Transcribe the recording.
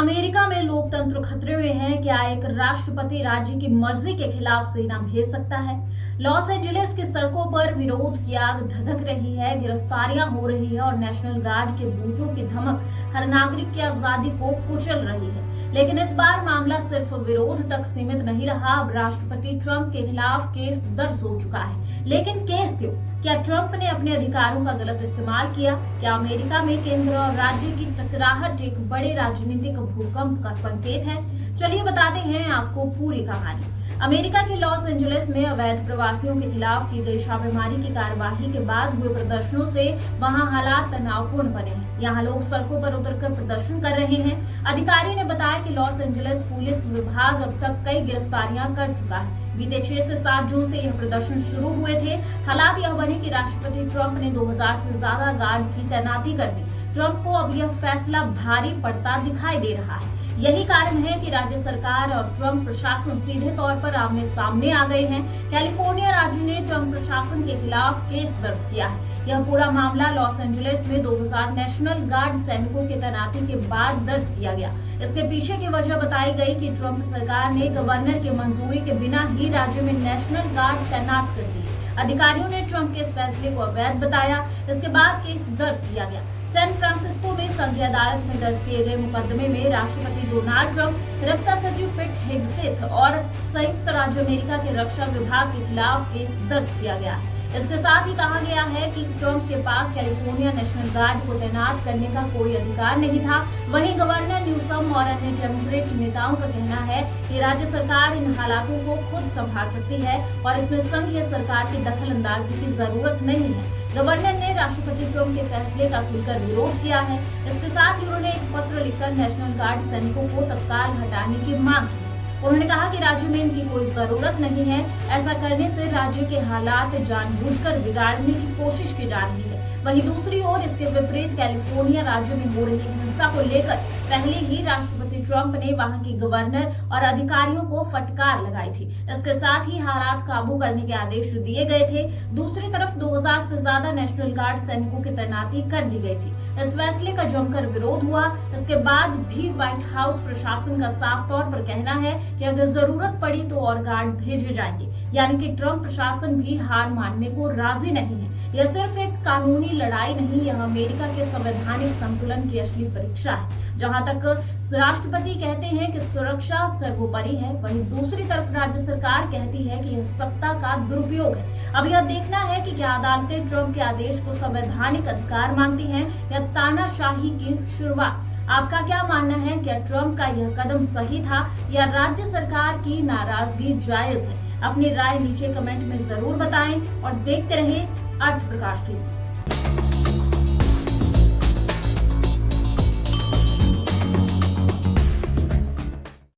America में लोकतंत्र खतरे में है। क्या एक राष्ट्रपति राज्य की मर्जी के खिलाफ सेना भेज सकता है? लॉस एंजलिस की सड़कों पर विरोध की आग धधक रही है, गिरफ्तारियां हो रही है और नेशनल गार्ड के बूटों की धमक हर नागरिक की आजादी को कुचल रही है। लेकिन इस बार मामला सिर्फ विरोध तक सीमित नहीं रहा। अब राष्ट्रपति ट्रंप के खिलाफ केस दर्ज हो चुका है। लेकिन केस क्यों? क्या ट्रंप ने अपने अधिकारों का गलत इस्तेमाल किया? क्या अमेरिका में केंद्र और राज्य की टकराहट एक बड़े राजनीतिक भूकंप का संकेत है? चलिए बताते हैं आपको पूरी कहानी। अमेरिका के लॉस एंजलिस में अवैध प्रवासियों के खिलाफ की गई छापेमारी की कार्यवाही के बाद हुए प्रदर्शनों से वहां हालात तनावपूर्ण बने हैं। यहाँ लोग सड़कों पर उतरकर प्रदर्शन कर रहे हैं। अधिकारी ने बताया कि लॉस एंजलिस पुलिस विभाग अब तक कई गिरफ्तारियां कर चुका है। बीते 6 से 7 जून से यह प्रदर्शन शुरू हुए थे। हालात यह बने कि राष्ट्रपति ट्रंप ने 2000 से ज्यादा गार्ड की तैनाती कर दी। ट्रंप को अब यह फैसला भारी पड़ता दिखाई दे रहा है। यही कारण है कि राज्य सरकार और ट्रंप प्रशासन सीधे तौर पर आमने सामने आ गए हैं। कैलिफोर्निया राज्य ने ट्रंप प्रशासन के खिलाफ केस दर्ज किया है। यह पूरा मामला लॉस एंजलिस में 2000 नेशनल गार्ड सैनिकों की तैनाती के बाद दर्ज किया गया। इसके पीछे की वजह बताई गई कि ट्रंप सरकार ने गवर्नर की मंजूरी के बिना ही राज्य में नेशनल गार्ड तैनात कर दिए। अधिकारियों ने ट्रंप के इस फैसले को अवैध बताया। इसके बाद केस दर्ज किया गया। सैन फ्रांसिस्को में संघीय अदालत में दर्ज किए गए मुकदमे में राष्ट्रपति डोनाल्ड ट्रंप, रक्षा सचिव पिट हेग्सेथ और संयुक्त राज्य अमेरिका के रक्षा विभाग के खिलाफ केस दर्ज किया गया है। इसके साथ ही कहा गया है कि ट्रंप के पास कैलिफोर्निया नेशनल गार्ड को तैनात करने का कोई अधिकार नहीं था। वहीं गवर्नर न्यूसम और अन्य डेमोक्रेट नेताओं का कहना है कि राज्य सरकार इन हालातों को खुद संभाल सकती है और इसमें संघीय सरकार की दखल अंदाजी की जरूरत नहीं है। गवर्नर ने राष्ट्रपति ट्रंप के फैसले का खुलकर विरोध किया है। इसके साथ ही उन्होंने एक पत्र लिखकर नेशनल गार्ड सैनिकों को तत्काल हटाने की मांग की। उन्होंने कहा कि राज्य में इनकी कोई जरूरत नहीं है। ऐसा करने से राज्य के हालात जानबूझकर बिगाड़ने की कोशिश की जा रही है। वहीं दूसरी ओर इसके विपरीत कैलिफोर्निया राज्य में हो रही हिंसा को लेकर पहले ही राष्ट्रपति ट्रंप ने वहां के गवर्नर और अधिकारियों को फटकार लगाई थी। इसके साथ ही हालात काबू करने के आदेश दिए गए थे। दूसरी तरफ 2000 से ज्यादा नेशनल गार्ड सैनिकों की तैनाती कर दी गई थी। इस फैसले का जमकर विरोध हुआ। इसके बाद भी व्हाइट हाउस प्रशासन का साफ तौर पर कहना है कि अगर जरूरत पड़ी तो और गार्ड भेजे जाएंगे। यानी कि ट्रंप प्रशासन भी हार मानने को राजी नहीं है। यह सिर्फ एक कानूनी लड़ाई नहीं, यह अमेरिका के संवैधानिक संतुलन की असली परीक्षा है। जहां तक राष्ट्रपति कहते हैं कि सुरक्षा सर्वोपरि है, वहीं दूसरी तरफ राज्य सरकार कहती है कि यह सत्ता का दुरुपयोग है। अब यह देखना है कि क्या अदालतें ट्रंप के आदेश को संवैधानिक अधिकार मानती हैं या तानाशाही की शुरुआत। आपका क्या मानना है? क्या ट्रंप का यह कदम सही था या राज्य सरकार की नाराजगी जायज है? अपनी राय नीचे कमेंट में जरूर बताएं और देखते रहें अर्थ प्रकाश टीवी।